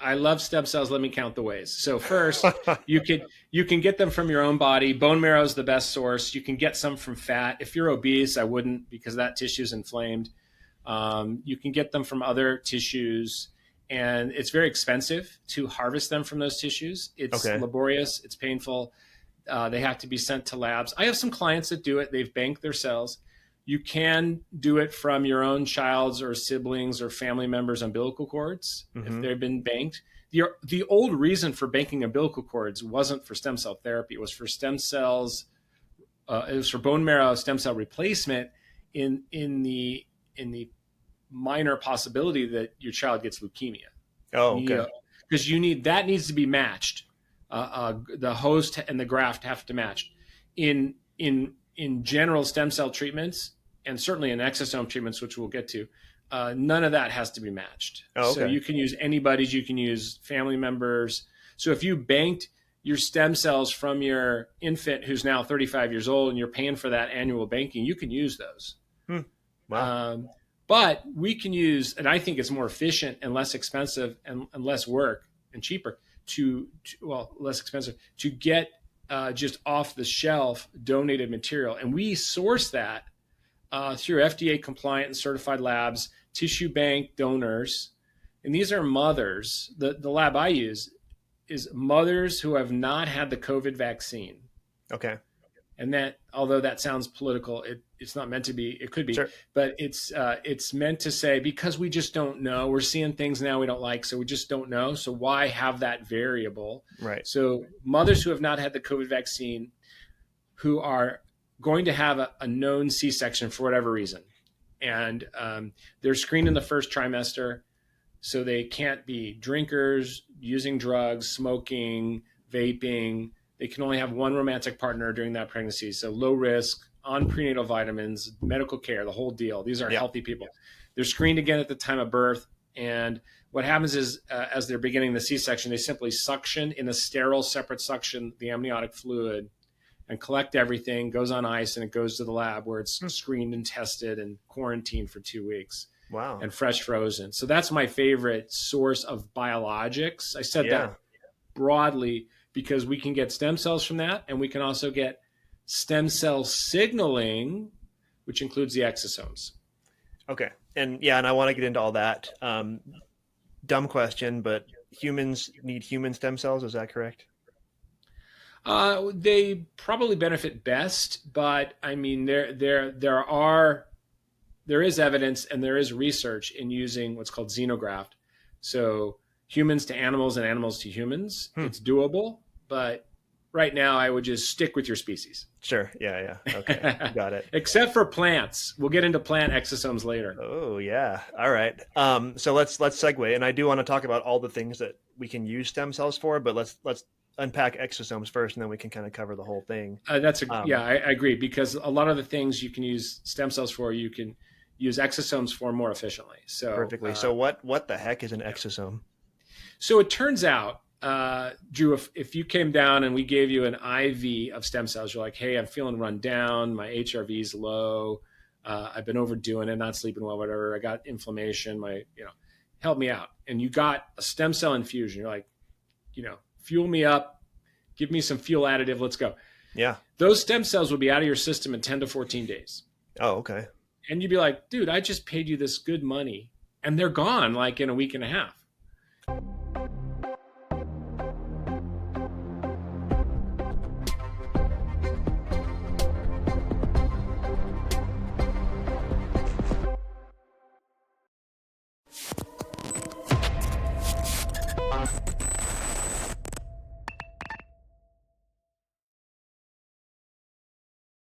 I love stem cells. Let me count the ways. So first, you can get them from your own body. Bone marrow is the best source. You can get some from fat. If you're obese, I wouldn't, because that tissue is inflamed. You can get them from other tissues, and it's very expensive to harvest them from those tissues. It's laborious. It's painful. They have to be sent to labs. I have some clients that do it. They've banked their cells. You can do it from your own child's or siblings or family members' umbilical cords if they've been banked. The old reason for banking umbilical cords wasn't for stem cell therapy. It was for stem cells. It was for bone marrow stem cell replacement in the minor possibility that your child gets leukemia. Oh, okay. Because that needs to be matched. The host and the graft have to match. In general stem cell treatments, and certainly in exosome treatments, which we'll get to, none of that has to be matched. Oh, okay. So you can use anybody's, you can use family members. So if you banked your stem cells from your infant who's now 35 years old and you're paying for that annual banking, you can use those. Wow. But we can use, and I think it's more efficient and less expensive and less work and cheaper less expensive to get just off the shelf donated material. And we source that through FDA compliant and certified labs, tissue bank donors. And these are mothers. The lab I use is mothers who have not had the COVID vaccine. Okay. And that, although that sounds political, it's not meant to be. It could be, sure. But it's meant to say, because we just don't know. We're seeing things now we don't like, so we just don't know. So why have that variable? Right. So mothers who have not had the COVID vaccine, who are going to have a known C-section for whatever reason, and they're screened in the first trimester, so they can't be drinkers, using drugs, smoking, vaping. They can only have one romantic partner during that pregnancy. So low risk, on prenatal vitamins, medical care, the whole deal. These are healthy people. They're screened again at the time of birth. And what happens is, as they're beginning the C-section, they simply suction in a sterile, separate suction, the amniotic fluid, and collect everything, goes on ice, and it goes to the lab where it's screened and tested and quarantined for 2 weeks. Wow. And fresh frozen. So that's my favorite source of biologics. I said that broadly, because we can get stem cells from that, and we can also get stem cell signaling, which includes the exosomes. Okay. And I want to get into all that. Dumb question, but humans need human stem cells. Is that correct? They probably benefit best, but I mean, there is evidence and there is research in using what's called xenograft. So humans to animals and animals to humans. It's doable. But right now, I would just stick with your species. Sure. Yeah. Okay. Got it. Except for plants. We'll get into plant exosomes later. Oh, yeah. All right. So let's segue. And I do want to talk about all the things that we can use stem cells for, but let's unpack exosomes first, and then we can kind of cover the whole thing. I agree, because a lot of the things you can use stem cells for, you can use exosomes for more efficiently. So perfectly. So what the heck is an exosome? So it turns out, Drew, if you came down and we gave you an IV of stem cells, you're like, hey, I'm feeling run down. My HRV is low. I've been overdoing it, not sleeping well, whatever. I got inflammation. Help me out. And you got a stem cell infusion. You're like, fuel me up, give me some fuel additive. Let's go. Yeah. Those stem cells would be out of your system in 10 to 14 days. Oh, okay. And you'd be like, dude, I just paid you this good money and they're gone like in a week and a half.